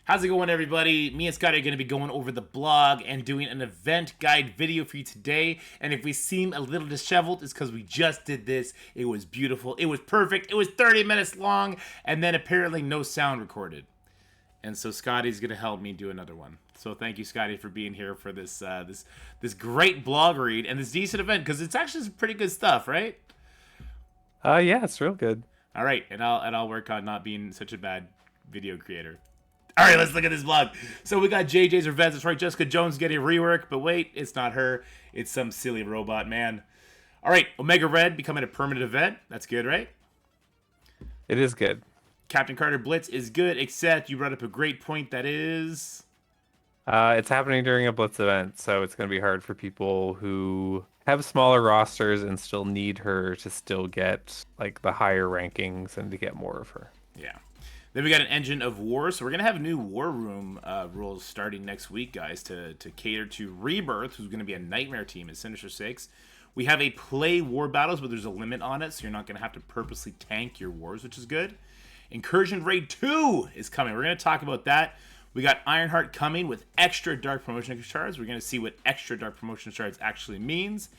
How's it going, everybody? Me and Scottie are going to be going over the blog and doing an event guide video for you today. And if we seem a little disheveled, it's because we just did this. It was beautiful. It was perfect. It was 30 minutes long, and then apparently no sound recorded. And so Scottie's going to help me do another one. So thank you, Scottie, for being here for this this great blog read and this decent event, because it's actually some pretty good stuff, right? Yeah, it's real good. All right, and I'll work on not being such a bad video creator. All right, let's look at this blog. So we got JJ's Revenge. That's right, Jessica Jones getting a rework, but wait, it's not her. It's some silly robot man. All right, Omega Red becoming a permanent event. That's good, right? It is good. Captain Carter Blitz is good, except you brought up a great point that is... It's happening during a Blitz event, so it's going to be hard for people who have smaller rosters and still need her to still get like the higher rankings and to get more of her. Yeah. Then we got an Engine of War, so we're going to have new War Room rules starting next week, guys, to cater to Rebirth, who's going to be a Nightmare team at Sinister 6. We have a play war battles, but there's a limit on it, so you're not going to have to purposely tank your wars, which is good. Incursion Raid 2 is coming. We're going to talk about that. We got Ironheart coming with extra Dark Promotion shards. We're going to see what extra Dark Promotion shards actually means.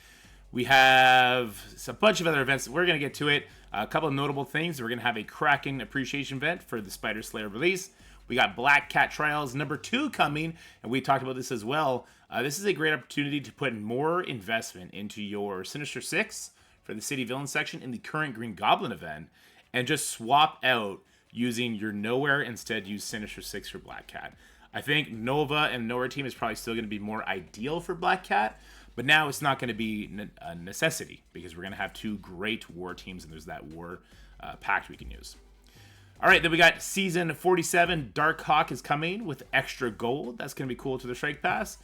We have a bunch of other events. We're going to get to it. A couple of notable things. We're going to have a Kraken Appreciation event for the Spider Slayer release. We got Black Cat Trials number 2 coming, and we talked about this as well. This is a great opportunity to put more investment into your Sinister 6 for the City Villain section in the current Green Goblin event, and just swap out using your Nowhere, instead use Sinister 6 for Black Cat. I think Nova and Nowhere team is probably still going to be more ideal for Black Cat, but now it's not going to be a necessity because we're going to have 2 great war teams, and there's that war pact we can use. All right, then we got Season 47. Dark Hawk is coming with extra gold. That's going to be cool to the Strike Pass.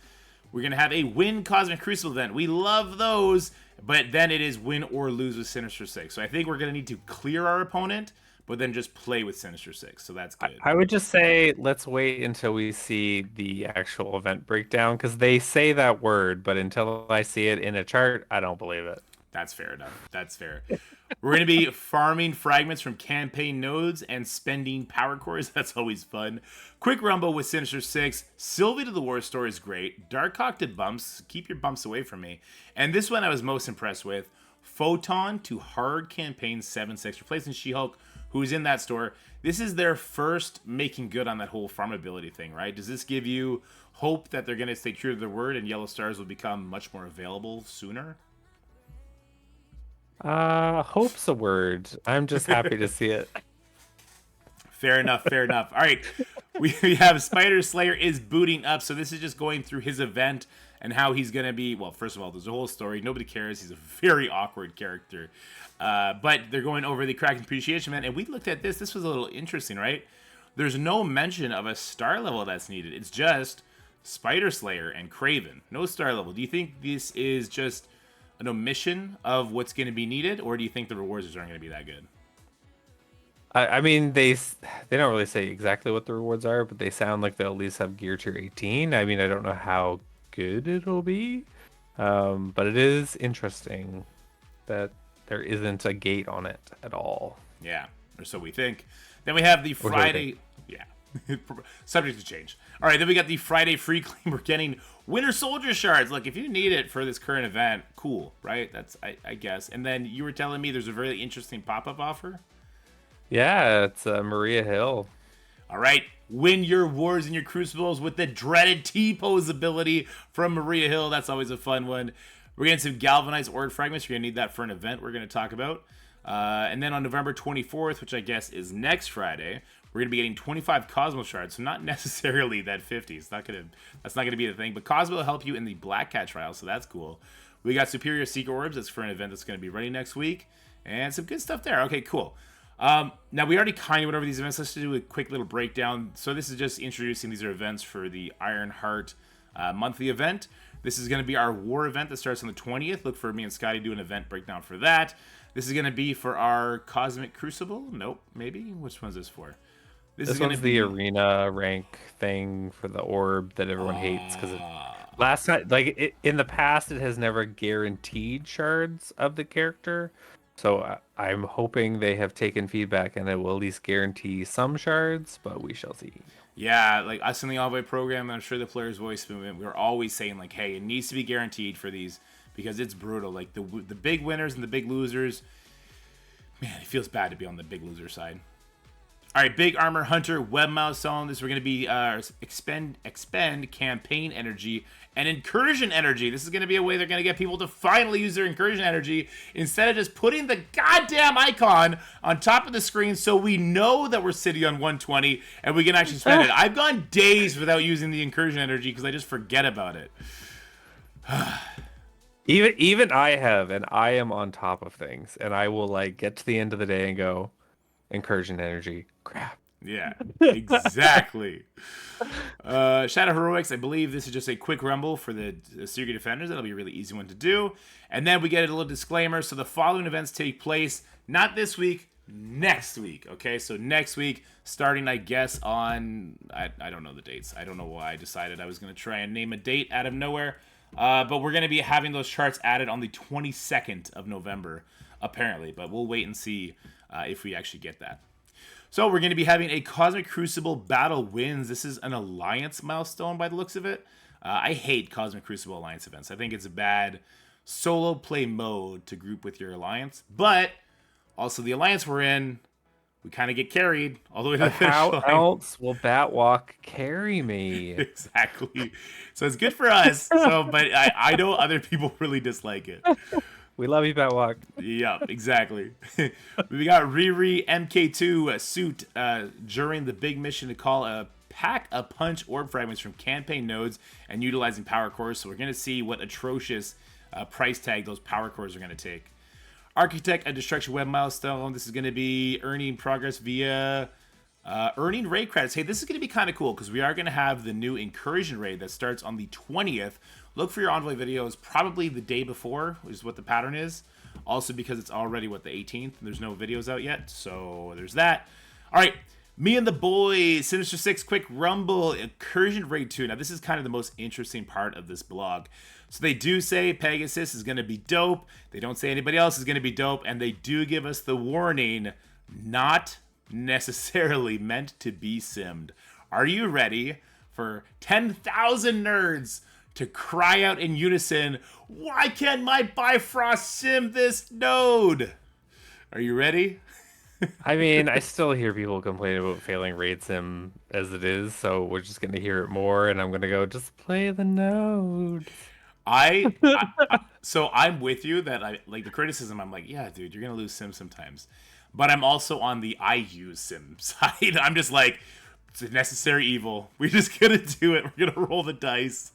We're going to have a Win Cosmic Crucible event. We love those, but then it is win or lose with Sinister 6. So I think we're going to need to clear our opponent, but then just play with Sinister 6. So that's good. I would just say let's wait until we see the actual event breakdown, because they say that word, but until I see it in a chart, I don't believe it. That's fair enough. That's fair. We're going to be farming fragments from campaign nodes and spending power cores. That's always fun. Quick Rumble with Sinister 6. Sylvie to the War Store is great. Darkhawk to bumps. Keep your bumps away from me. And this one I was most impressed with. Photon to hard campaign 7-6. Replacing She-Hulk, who's in that store. This is their first making good on that whole farmability thing, right? Does this give you hope that they're going to stay true to their word and Yellow Stars will become much more available sooner? Hope's a word. I'm just happy to see it. Fair enough, fair enough. All right, we have Spider Slayer is booting up, so this is just going through his event and how he's going to be. Well, first of all, there's a whole story. Nobody cares. He's a very awkward character. But they're going over the Kraken Appreciation event, and we looked at this. This was a little interesting, right? There's no mention of a star level that's needed. It's just Spider Slayer and Kraven. No star level. Do you think this is just an omission of what's going to be needed, or do you think the rewards aren't going to be that good? I mean, they don't really say exactly what the rewards are, but they sound like they'll at least have gear tier 18. I mean, I don't know how good it'll be, but it is interesting that there isn't a gate on it at all. Yeah, or so we think. Then we have the Friday... Yeah. Subject to change. All right, then we got the Friday free claim. We're getting Winter Soldier shards. Look, if you need it for this current event, cool, right? That's I guess. And then you were telling me there's a very interesting pop-up offer. Yeah, it's Maria Hill. All right, win your wars and your crucibles with the dreaded T-pose ability from Maria Hill. That's always a fun one. We're getting some galvanized Orb fragments. You're gonna need that for an event we're gonna talk about. And then on November 24th, which I guess is next Friday, we're going to be getting 25 Cosmo shards, so not necessarily that 50. That's not going to be the thing, but Cosmo will help you in the Black Cat trial, so that's cool. We got Superior Secret Orbs. That's for an event that's going to be running next week, and some good stuff there. Okay, cool. Now, we already kind of went over these events. Let's do a quick little breakdown. So this is just introducing these are events for the Ironheart monthly event. This is going to be our war event that starts on the 20th. Look for me and Scottie do an event breakdown for that. This is going to be for our Cosmic Crucible. Nope, maybe. Which one's this for? This is one's the arena rank thing for the orb that everyone hates because last time, in the past, it has never guaranteed shards of the character. So I'm hoping they have taken feedback and it will at least guarantee some shards, but we shall see. Yeah, like us in the Envoy program, I'm sure the Players Voice movement, we were always saying like, hey, it needs to be guaranteed for these because it's brutal. Like the big winners and the big losers, man, it feels bad to be on the big loser side. All right, Big Armor Hunter, Web Milestone. This we're going to be expend campaign energy and incursion energy. This is going to be a way they're going to get people to finally use their incursion energy instead of just putting the goddamn icon on top of the screen so we know that we're sitting on 120 and we can actually spend it. I've gone days without using the incursion energy because I just forget about it. Even I have, and I am on top of things, and I will like get to the end of the day and go, incursion energy, crap. Yeah, exactly. Shadow Heroics, I believe this is just a quick rumble for the Secret Defenders. That'll be a really easy one to do. And then we get a little disclaimer. So the following events take place, not this week, next week. Okay, so next week, starting, I guess, on... I don't know the dates. I don't know why I decided I was going to try and name a date out of nowhere. But we're going to be having those charts added on the 22nd of November, apparently. But we'll wait and see if we actually get that. So we're going to be having a Cosmic Crucible Battle Wins. This is an Alliance milestone by the looks of it. I hate Cosmic Crucible Alliance events. I think it's a bad solo play mode to group with your Alliance. But also the Alliance we're in, we kind of get carried all the way to the finish line. How else will Batwalk carry me? Exactly. So it's good for us. But I know other people really dislike it. We love you, Batwalk. Yeah, exactly. We got Riri MK2 suit during the big mission to call a pack-a-punch orb fragments from campaign nodes and utilizing power cores. So we're going to see what atrocious price tag those power cores are going to take. Architect a Destruction Web Milestone. This is going to be earning progress via earning raid credits. Hey, this is going to be kind of cool because we are going to have the new Incursion raid that starts on the 20th. Look for your Envoy videos probably the day before, which is what the pattern is. Also because it's already, the 18th? And there's no videos out yet, so there's that. All right, me and the boys, Sinister 6, Quick Rumble, Incursion Raid 2. Now, this is kind of the most interesting part of this blog. So they do say Pegasus is going to be dope. They don't say anybody else is going to be dope. And they do give us the warning, not necessarily meant to be simmed. Are you ready for 10,000 nerds to cry out in unison, why can't my Bifrost sim this node? Are you ready? I mean, I still hear people complain about failing raid sim as it is, so we're just going to hear it more, and I'm going to go, just play the node. So I'm with you that I like the criticism. I'm like, yeah, dude, you're going to lose sim sometimes. But I'm also on the I use sim side. I'm just like, it's a necessary evil. We're just going to do it. We're going to roll the dice.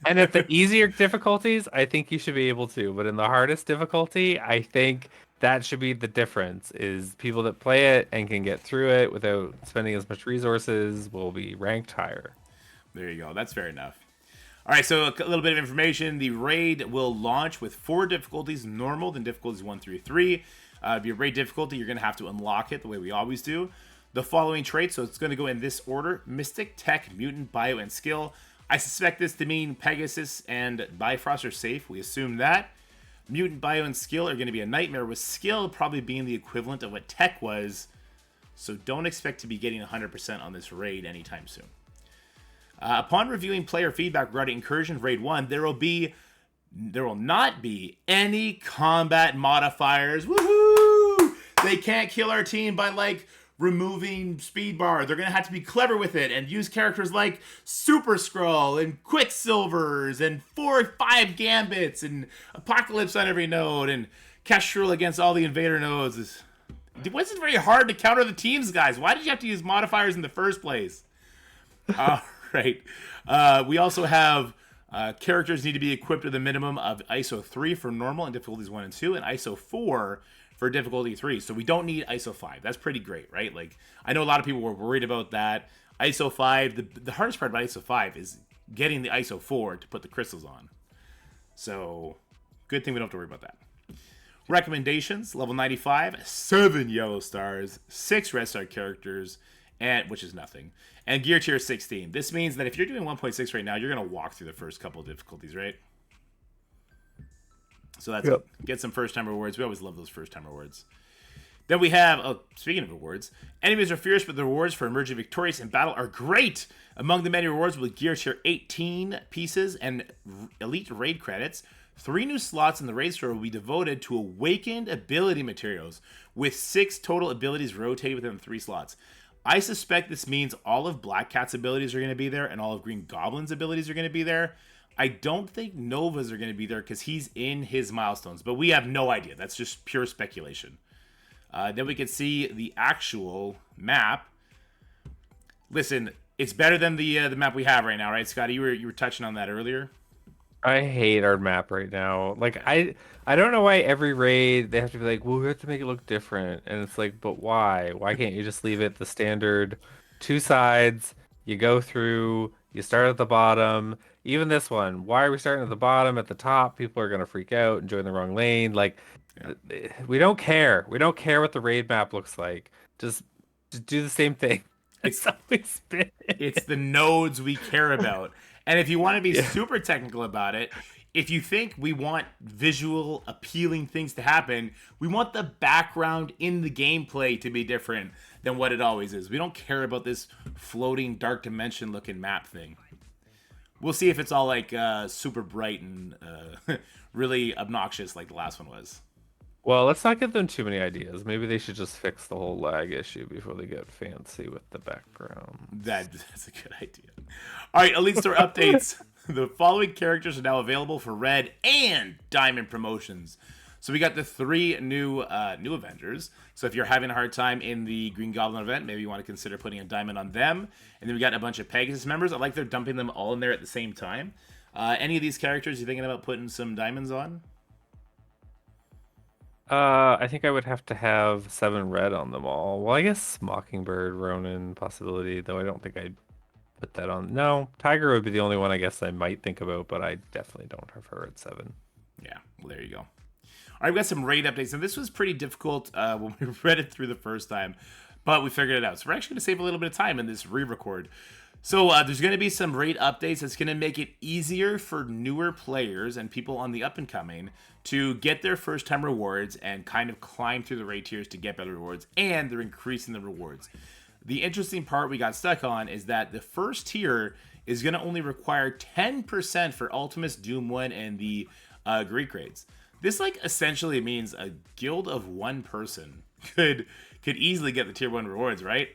And at the easier difficulties, I think you should be able to. But in the hardest difficulty, I think that should be the difference, is people that play it and can get through it without spending as much resources will be ranked higher. There you go. That's fair enough. All right, so a little bit of information. The raid will launch with 4 difficulties, normal, then difficulties 1 through 3. If your raid difficulty, you're going to have to unlock it the way we always do. The following traits, so it's going to go in this order: Mystic, Tech, Mutant, Bio, and Skill. I suspect this to mean Pegasus and Bifrost are safe. We assume that. Mutant, Bio, and Skill are going to be a nightmare, with Skill probably being the equivalent of what Tech was. So don't expect to be getting 100% on this raid anytime soon. Upon reviewing player feedback regarding Incursion Raid 1, there will not be any combat modifiers. Woohoo! They can't kill our team by, like, removing speed bar. They're going to have to be clever with it and use characters like Super Skrull and Quicksilvers and 4 or 5 Gambits and Apocalypse on every node and Kestrel against all the invader nodes. It wasn't very hard to counter the teams, guys. Why did you have to use modifiers in the first place? All right. We also have characters need to be equipped with a minimum of ISO 3 for normal and difficulties 1 and 2 and ISO 4 for difficulty 3. So we don't need ISO 5. That's pretty great, right? Like, I know a lot of people were worried about that. ISO 5, the hardest part about ISO 5 is getting the ISO 4 to put the crystals on. So, good thing we don't have to worry about that. Recommendations, level 95, 7 yellow stars, 6 red star characters, and which is nothing. And gear tier 16. This means that if you're doing 1.6 right now, you're going to walk through the first couple of difficulties, right? So that's Get some first time rewards. We always love those first time rewards. Then we have, speaking of rewards, enemies are fierce, but the rewards for emerging victorious in battle are great. Among the many rewards will gear tier 18 pieces and elite raid credits. 3 new slots in the raid store will be devoted to awakened ability materials, with 6 total abilities rotated within 3 slots. I suspect this means all of Black Cat's abilities are going to be there and all of Green Goblin's abilities are going to be there. I don't think Nova's are going to be there because he's in his milestones, but we have no idea. That's just pure speculation. Then we can see the actual map. Listen, it's better than the map we have right now, right, Scottie? You were touching on that earlier. I hate our map right now. Like I don't know why every raid they have to be like, well, we have to make it look different, and it's like, but why? Why can't you just leave it the standard 2 sides? You go through, you start at the bottom. Even this one, why are we starting at the bottom? At the top, people are gonna freak out and join the wrong lane. Like, Yeah. we don't care. We don't care what the raid map looks like. Just do the same thing. It's It's always been. it's the nodes we care about. And if you want to be Yeah. super technical about it, if you think we want visual appealing things to happen, we want the background in the gameplay to be different than what it always is. We don't care about this floating dark dimension looking map thing. We'll see if it's all like super bright and really obnoxious like the last one was. Well, let's not give them too many ideas. Maybe they should just fix the whole lag issue before they get fancy with the background. That's a good idea. All right, Elite Store updates. The following characters are now available for Red and Diamond promotions. So we got the 3 new Avengers. So if you're having a hard time in the Green Goblin event, maybe you want to consider putting a diamond on them. And then we got a bunch of Pegasus members. I like they're dumping them all in there at the same time. Any of these characters you thinking about putting some diamonds on? I think I would have to have 7 red on them all. Well, I guess Mockingbird, Ronin, possibility, though I don't think I'd put that on. No, Tiger would be the only one I guess I might think about, but I definitely don't have her at 7. Yeah, well, there you go. All right, we got some raid updates, and this was pretty difficult when we read it through the first time, but we figured it out. So we're actually going to save a little bit of time in this re-record. So there's going to be some raid updates that's going to make it easier for newer players and people on the up-and-coming to get their first-time rewards and kind of climb through the raid tiers to get better rewards, and they're increasing the rewards. The interesting part we got stuck on is that the first tier is going to only require 10% for Ultimus, Doom 1, and the Greek raids. This like essentially means a guild of 1 person could easily get the tier 1 rewards, right?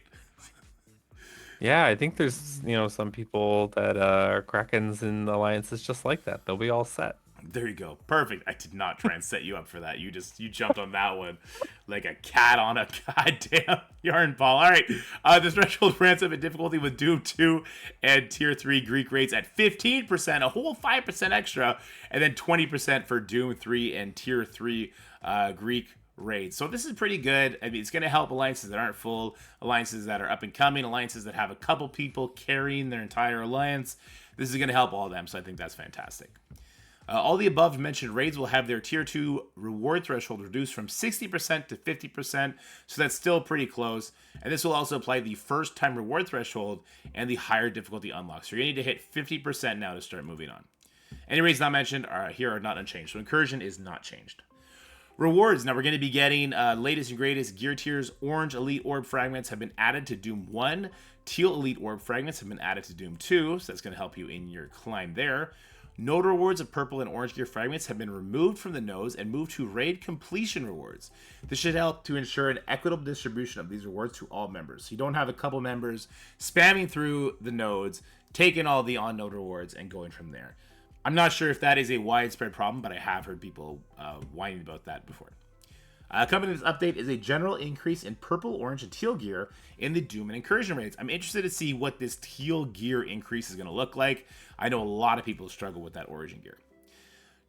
Yeah, I think there's, some people that are Krakens and alliances just like that. They'll be all set. There you go. Perfect. I did not try and set you up for that. You jumped on that one like a cat on a goddamn yarn ball. All right. The threshold ramps up in difficulty with Doom 2 and Tier 3 Greek rates at 15%, a whole 5% extra, and then 20% for Doom 3 and Tier 3 Greek raids. So this is pretty good. I mean, it's going to help alliances that aren't full, alliances that are up and coming, alliances that have a couple people carrying their entire alliance. This is going to help all of them, so I think that's fantastic. All the above mentioned raids will have their tier 2 reward threshold reduced from 60% to 50%, so that's still pretty close. And this will also apply the first time reward threshold and the higher difficulty unlock. So you're going to need to hit 50% now to start moving on. Any raids not mentioned here are not unchanged. So Incursion is not changed. Rewards. Now we're going to be getting latest and greatest gear tiers. Orange Elite Orb Fragments have been added to Doom 1. Teal Elite Orb Fragments have been added to Doom 2, so that's going to help you in your climb there. Node rewards of purple and orange gear fragments have been removed from the nodes and moved to raid completion rewards. This should help to ensure an equitable distribution of these rewards to all members. So you don't have a couple members spamming through the nodes, taking all the on-node rewards, and going from there. I'm not sure if that is a widespread problem, but I have heard people whining about that before. Coming in this update is a general increase in purple, orange, and teal gear in the Doom and Incursion raids. I'm interested to see what this teal gear increase is going to look like. I know a lot of people struggle with that origin gear.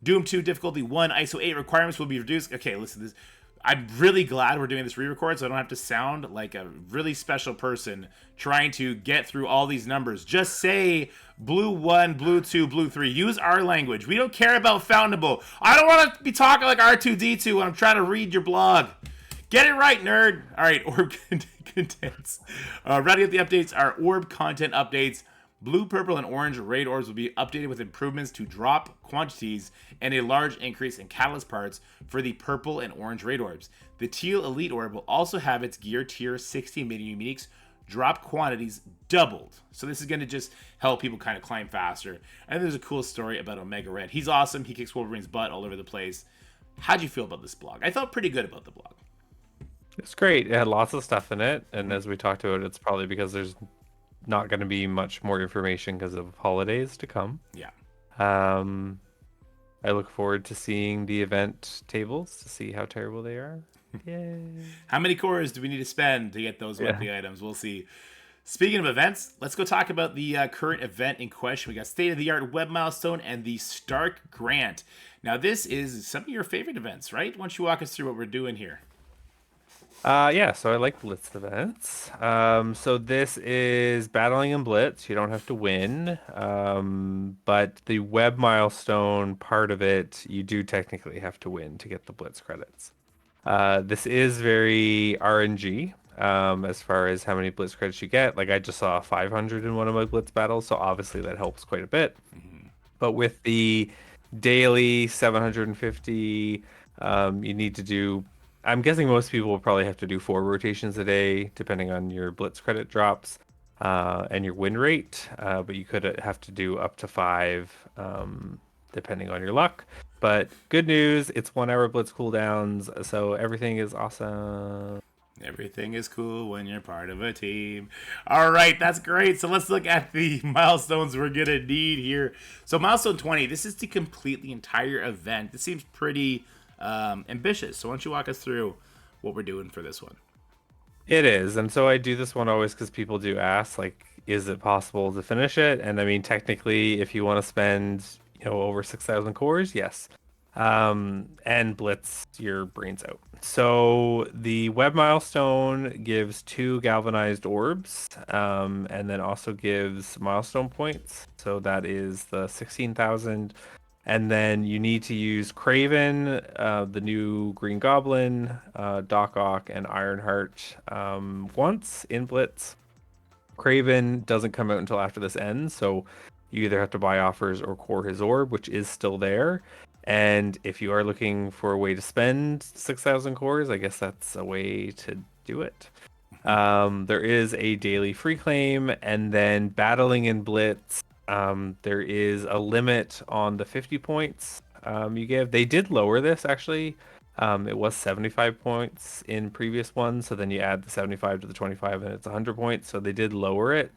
Doom 2 difficulty 1 ISO 8 requirements will be reduced. Okay, listen, this. I'm really glad we're doing this re-record so I don't have to sound like a really special person trying to get through all these numbers. Just say blue 1, blue 2, blue 3. Use our language. We don't care about foundable. I don't want to be talking like R2-D2 when I'm trying to read your blog. Get it right, nerd. All right, Orb Contents. Rounding up the updates are Orb Content updates. Blue, purple, and orange raid orbs will be updated with improvements to drop quantities and a large increase in catalyst parts for the purple and orange raid orbs. The teal elite orb will also have its gear tier 60 mini uniques drop quantities doubled. So this is going to just help people kind of climb faster. And there's a cool story about Omega Red. He's awesome. He kicks Wolverine's butt all over the place. How'd you feel about this blog? I felt pretty good about the blog. It's great. It had lots of stuff in it, and as we talked about, it's probably because there's not going to be much more information because of holidays to come. Yeah. Um, I look forward to seeing the event tables to see how terrible they are. Yay. How many cores do we need to spend to get those monthly items? We'll see. Speaking of events, let's go talk about the current event in question. We got State of the Art Web Milestone and the Stark Grant. Now, this is some of your favorite events, right? Why don't you walk us through what we're doing here? Yeah, so I like Blitz events. So this is battling in Blitz. You don't have to win. But the web milestone part of it, you do technically have to win to get the Blitz credits. This is very RNG, as far as how many Blitz credits you get. Like I just saw 500 in one of my Blitz battles, so obviously that helps quite a bit. But with the daily 750, you need to do. I'm guessing most people will probably have to do 4 rotations a day, depending on your Blitz credit drops and your win rate. But you could have to do up to 5, depending on your luck. But good news, it's 1 hour Blitz cooldowns, so everything is awesome. Everything is cool when you're part of a team. All right, that's great. So let's look at the milestones we're going to need here. So milestone 20, this is to complete the entire event. This seems pretty ambitious. So why don't you walk us through what we're doing for this one? It is, and so I do this one always because people do ask, like, is it possible to finish it? And I mean, technically, if you want to spend, over 6,000 cores, yes. And Blitz your brains out. So the web milestone gives 2 galvanized orbs, and then also gives milestone points. So that is the 16,000. And then you need to use Craven, the new Green Goblin, Doc Ock, and Ironheart once in Blitz. Craven doesn't come out until after this ends, so you either have to buy offers or core his orb, which is still there. And if you are looking for a way to spend 6,000 cores, I guess that's a way to do it. There is a daily free claim, and then battling in Blitz. There is a limit on the 50 points you give. They did lower this actually. It was 75 points in previous ones, so then you add the 75 to the 25 and it's 100 points. So they did lower it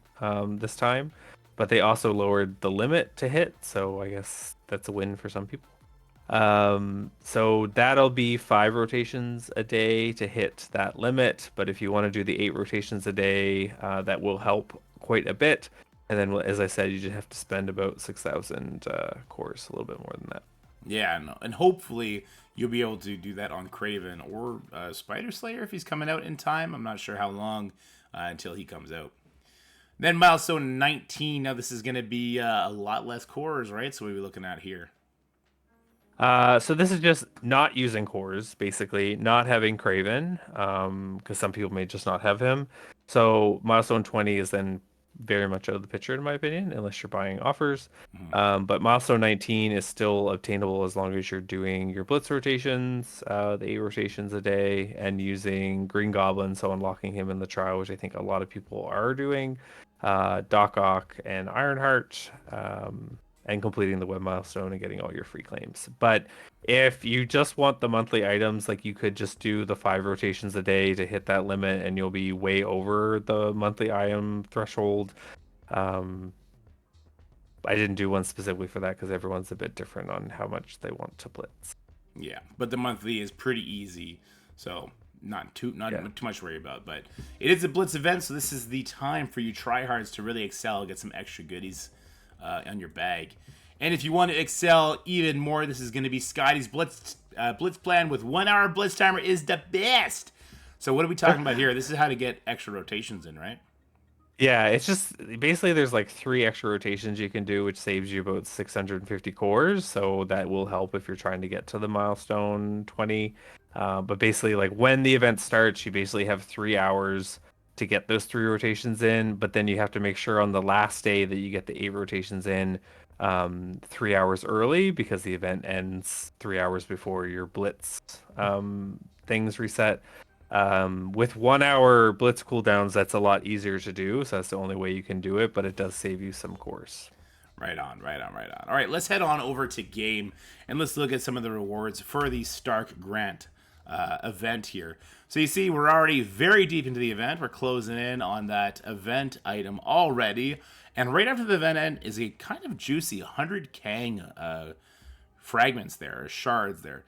this time, but they also lowered the limit to hit. So I guess that's a win for some people. So that'll be 5 rotations a day to hit that limit. But if you want to do the 8 rotations a day, that will help quite a bit. And then, as I said, you just have to spend about 6,000 cores, a little bit more than that. Yeah, and hopefully you'll be able to do that on Craven or Spider Slayer if he's coming out in time. I'm not sure how long until he comes out. Then milestone 19. Now this is going to be a lot less cores, right? So what are we looking at here? So this is just not using cores, basically, not having Craven, because some people may just not have him. So milestone 20 is then very much out of the picture, in my opinion, unless you're buying offers. But milestone 19 is still obtainable as long as you're doing your Blitz rotations, the 8 rotations a day, and using Green Goblin, so unlocking him in the trial, which I think a lot of people are doing, Doc Ock and Ironheart, and completing the web milestone and getting all your free claims. But if you just want the monthly items, like you could just do the 5 rotations a day to hit that limit and you'll be way over the monthly item threshold. I didn't do one specifically for that because everyone's a bit different on how much they want to blitz. Yeah, but the monthly is pretty easy, so not too much to worry about. But it is a Blitz event, so this is the time for you tryhards to really excel, get some extra goodies on your bag. And if you want to excel even more, this is going to be Scottie's Blitz plan with 1 hour Blitz timer is the best. So what are we talking about here? This is how to get extra rotations in, right? Yeah, it's just basically there's like 3 extra rotations you can do, which saves you about 650 cores. So that will help if you're trying to get to the milestone 20. But basically, like when the event starts, you basically have 3 hours to get those 3 rotations in, but then you have to make sure on the last day that you get the 8 rotations in 3 hours early, because the event ends 3 hours before your Blitz things reset. With 1 hour Blitz cooldowns, that's a lot easier to do, so that's the only way you can do it, but it does save you some cores. Right on, right on, right on. All right, let's head on over to game, and let's look at some of the rewards for the Stark Grant event here. So you see, we're already very deep into the event. We're closing in on that event item already. And right after the event end is a kind of juicy 100 Kang fragments there, or shards there.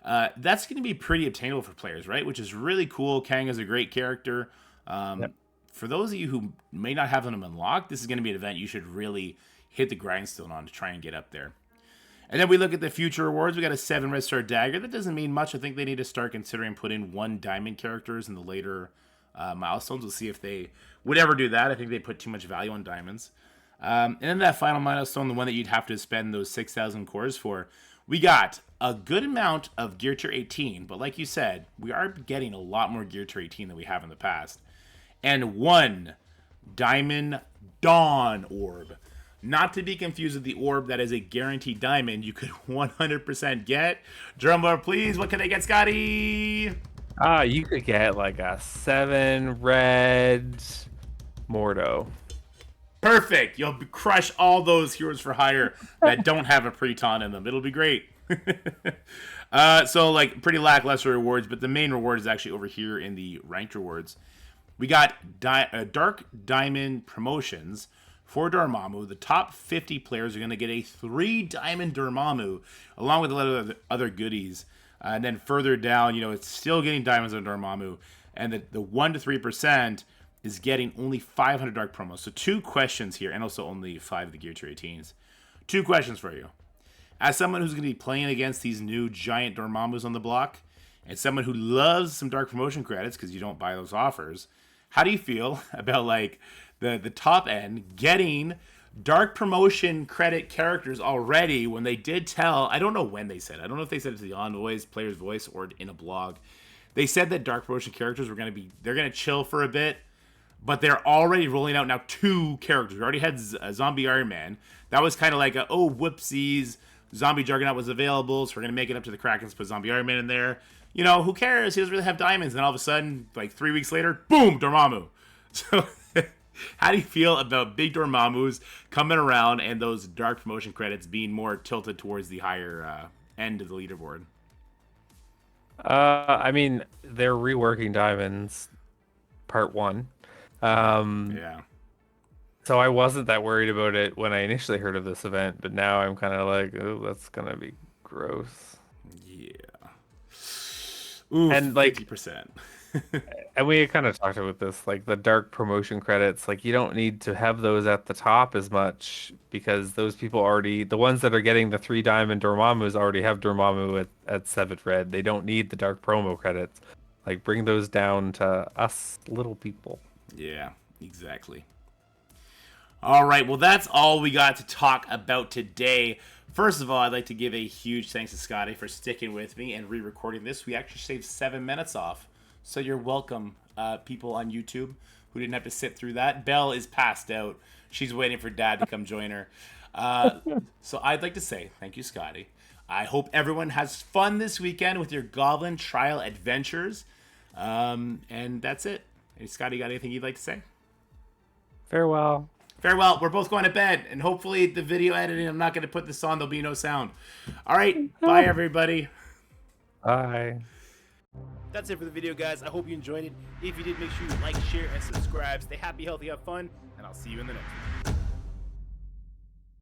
That's going to be pretty obtainable for players, right? Which is really cool. Kang is a great character. Yep. For those of you who may not have them unlocked, this is going to be an event you should really hit the grindstone on to try and get up there. And then we look at the future rewards. We got a 7 red star dagger. That doesn't mean much. I think they need to start considering putting 1 diamond characters in the later milestones. We'll see if they would ever do that. I think they put too much value on diamonds. And then that final milestone, the one that you'd have to spend those 6,000 cores for, we got a good amount of gear tier 18. But like you said, we are getting a lot more gear tier 18 than we have in the past. And 1 diamond dawn orb. Not to be confused with the orb that is a guaranteed diamond you could 100% get. Drumroll, please. What can I get, Scotty? You could get like a 7 red Mordo. Perfect. You'll crush all those heroes for hire that don't have a pre-ton in them. It'll be great. So, like, pretty lackluster rewards, but the main reward is actually over here in the ranked rewards. We got Dark Diamond promotions for Dormammu. The top 50 players are going to get a 3 diamond Dormammu, along with a lot of other goodies. And then further down, you know, it's still getting diamonds on Dormammu. And the 1 to 3% is getting only 500 dark promos. So 2 questions here, and also only 5 of the gear tier 18s. 2 questions for you. As someone who's going to be playing against these new giant Dormammus on the block, and someone who loves some dark promotion credits because you don't buy those offers, how do you feel about, like, the top end getting dark promotion credit characters already, when they did tell, I don't know when they said, I don't know if they said it to the Envoys player's voice or in a blog. They said that dark promotion characters were going to be, they're going to chill for a bit, but they're already rolling out now 2 characters. We already had a Zombie Iron Man. That was kind of like oh, whoopsies, Zombie Juggernaut was available, so we're going to make it up to the Krakens, put Zombie Iron Man in there. You know, who cares? He doesn't really have diamonds. And then all of a sudden, like 3 weeks later, boom, Dormammu. So how do you feel about big Dormammus coming around and those dark promotion credits being more tilted towards the higher end of the leaderboard? I mean, they're reworking diamonds part 1. Yeah. So I wasn't that worried about it when I initially heard of this event, but now I'm kind of like, oh, that's gonna be gross. Yeah. Ooh, and like 50%. And we kind of talked about this, like the dark promotion credits, like you don't need to have those at the top as much, because those people already, the ones that are getting the 3 diamond Dormammus already have Dormammu at 7 red. They don't need the dark promo credits. Like, bring those down to us little people. Yeah, exactly. All right, well, that's all we got to talk about today. First of all, I'd like to give a huge thanks to Scottie for sticking with me and re-recording this. We actually saved 7 minutes off. So you're welcome, people on YouTube who didn't have to sit through that. Belle is passed out. She's waiting for Dad to come join her. So I'd like to say thank you, Scottie. I hope everyone has fun this weekend with your Goblin Trial adventures. And that's it. Hey, Scottie, got anything you'd like to say? Farewell. Farewell. We're both going to bed. And hopefully the video editing, I'm not going to put this on. There'll be no sound. All right. Bye, everybody. Bye. That's it for the video, guys. I hope you enjoyed it. If you did, make sure you like, share, and subscribe. Stay happy, healthy, have fun, and I'll see you in the next one.